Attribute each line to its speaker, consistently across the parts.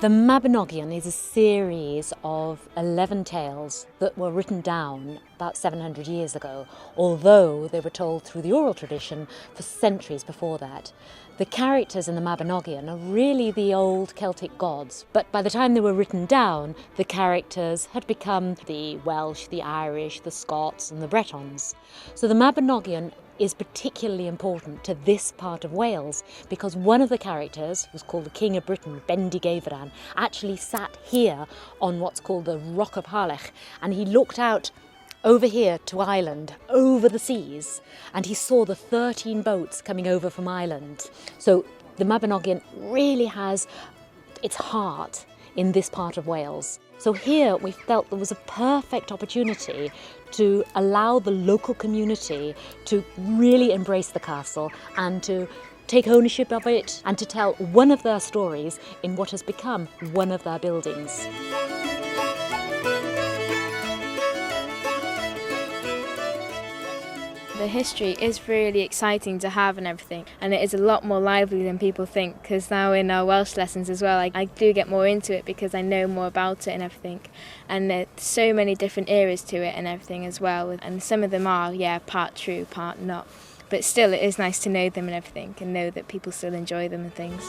Speaker 1: The Mabinogion is a series of 11 tales that were written down about 700 years ago, although they were told through the oral tradition for centuries before that. The characters in the Mabinogion are really the old Celtic gods, but by the time they were written down, the characters had become the Welsh, the Irish, the Scots and the Bretons. So the Mabinogion is particularly important to this part of Wales because one of the characters, who was called the King of Britain, Bendigeidfran, actually sat here on what's called the Rock of Harlech, and he looked out over here to Ireland, over the seas, and he saw the 13 boats coming over from Ireland. So the Mabinogion really has its heart in this part of Wales. So here we felt there was a perfect opportunity to allow the local community to really embrace the castle and to take ownership of it and to tell one of their stories in what has become one of their buildings.
Speaker 2: The history is really exciting to have and everything, and it is a lot more lively than people think, because now in our Welsh lessons as well I do get more into it because I know more about it and everything, and there's so many different eras to it and everything as well, and some of them are part true, part not, but still it is nice to know them and everything and know that people still enjoy them and things.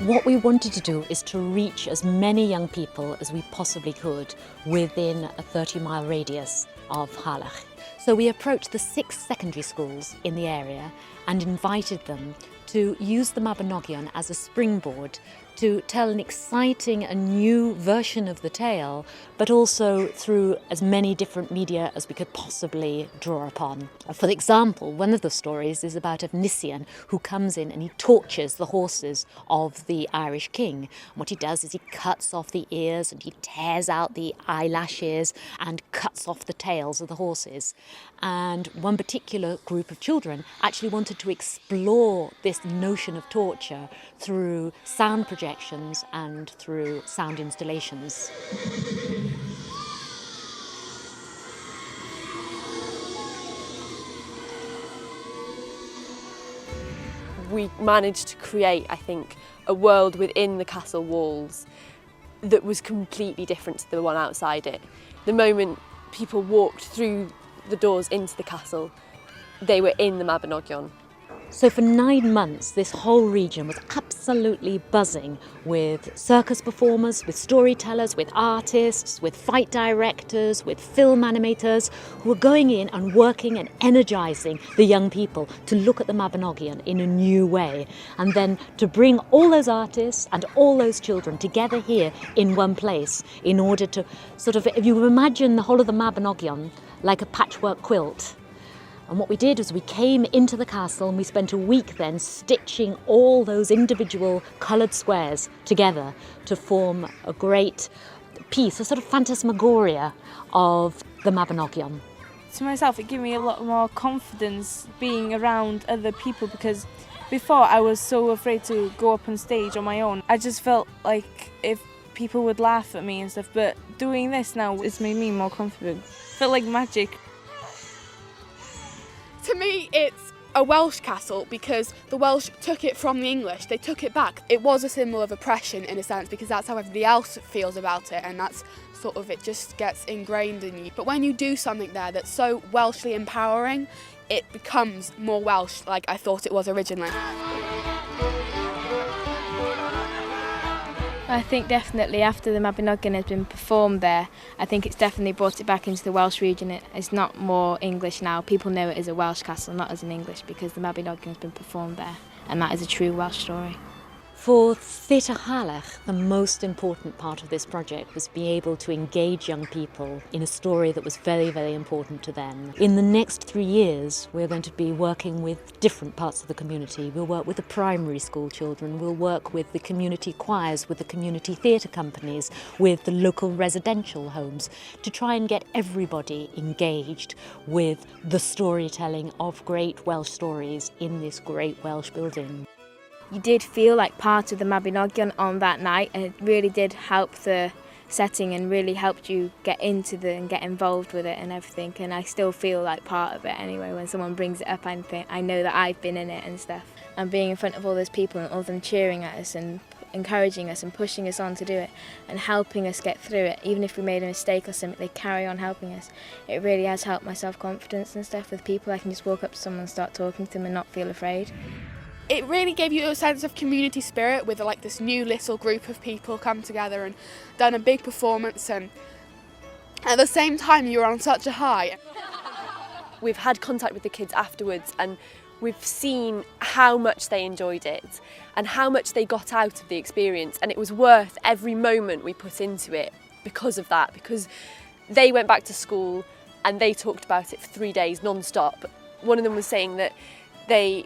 Speaker 1: What we wanted to do is to reach as many young people as we possibly could within a 30-mile radius of Harlech. So we approached the 6 secondary schools in the area and invited them to use the Mabinogion as a springboard to tell an exciting and new version of the tale, but also through as many different media as we could possibly draw upon. For example, one of the stories is about Efnisien, who comes in and he tortures the horses of the Irish king. And what he does is he cuts off the ears and he tears out the eyelashes and cuts off the tails of the horses. And one particular group of children actually wanted to explore this notion of torture through sound projections and through sound installations.
Speaker 3: We managed to create, I think, a world within the castle walls that was completely different to the one outside it. The moment people walked through the doors into the castle, they were in the Mabinogion.
Speaker 1: So for 9 months, this whole region was absolutely buzzing with circus performers, with storytellers, with artists, with fight directors, with film animators who were going in and working and energising the young people to look at the Mabinogion in a new way. And then to bring all those artists and all those children together here in one place in order to sort of, if you imagine the whole of the Mabinogion like a patchwork quilt. And what we did was we came into the castle and we spent a week then stitching all those individual coloured squares together to form a great piece, a sort of phantasmagoria of the Mabinogion.
Speaker 4: To myself, it gave me a lot more confidence being around other people, because before I was so afraid to go up on stage on my own. I just felt like if people would laugh at me and stuff, but doing this now, it's made me more confident. Felt like magic.
Speaker 5: To me, it's a Welsh castle because the Welsh took it from the English. They took it back. It was a symbol of oppression in a sense because that's how everybody else feels about it, and that's sort of, it just gets ingrained in you. But when you do something there that's so Welshly empowering, it becomes more Welsh like I thought it was originally.
Speaker 2: I think definitely after the Mabinogion has been performed there, I think it's definitely brought it back into the Welsh region. It's not more English now. People know it as a Welsh castle, not as an English, because the Mabinogion has been performed there, and that is a true Welsh story.
Speaker 1: For Theatr Harlech, the most important part of this project was being able to engage young people in a story that was very, very important to them. In the next 3 years, we're going to be working with different parts of the community. We'll work with the primary school children, we'll work with the community choirs, with the community theatre companies, with the local residential homes, to try and get everybody engaged with the storytelling of great Welsh stories in this great Welsh building.
Speaker 2: You did feel like part of the Mabinogion on that night, and it really did help the setting and really helped you get into and get involved with it and everything, and I still feel like part of it anyway. When someone brings it up, I know that I've been in it and stuff. and being in front of all those people and all of them cheering at us and encouraging us and pushing us on to do it and helping us get through it. Even if we made a mistake or something, they carry on helping us. It really has helped my self-confidence and stuff with people. I can just walk up to someone and start talking to them and not feel afraid.
Speaker 5: It really gave you a sense of community spirit with like this new little group of people come together and done a big performance, and at the same time you were on such a high.
Speaker 3: We've had contact with the kids afterwards and we've seen how much they enjoyed it and how much they got out of the experience, and it was worth every moment we put into it because of that, because they went back to school and they talked about it for 3 days non-stop. One of them was saying that they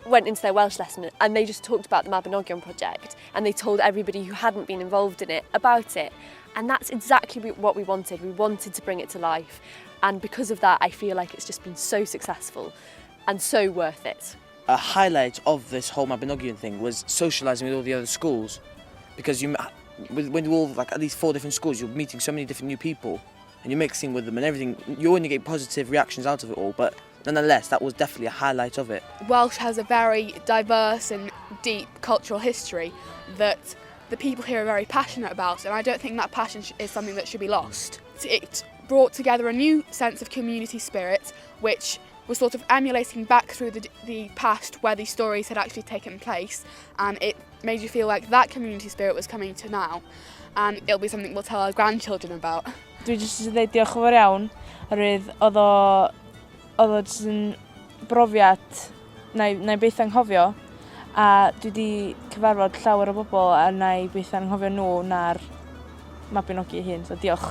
Speaker 3: went into their Welsh lesson and they just talked about the Mabinogion project and they told everybody who hadn't been involved in it about it, and that's exactly what we wanted. We wanted to bring it to life, and because of that I feel like it's just been so successful and so worth it.
Speaker 6: A highlight of this whole Mabinogion thing was socialising with all the other schools, because when you're all like at least 4 different schools, you're meeting so many different new people and you're mixing with them and everything. You only get positive reactions out of it all, but nonetheless that was definitely a highlight of it.
Speaker 5: Welsh has a very diverse and deep cultural history that the people here are very passionate about, and I don't think that passion is something that should be lost. It brought together a new sense of community spirit, which was sort of emulating back through the past where these stories had actually taken place, and it made you feel like that community spirit was coming to now, and it'll be something we'll tell our grandchildren about.
Speaker 4: Dwi jyst yn dweud diolch yn fawr iawn, oherwydd oedd o jyst yn brofiad na i byth anghofio, a dwi wedi cyfarfod llawer o bobl a na i byth anghofio nhw na'r Mabinogi hun, so diolch.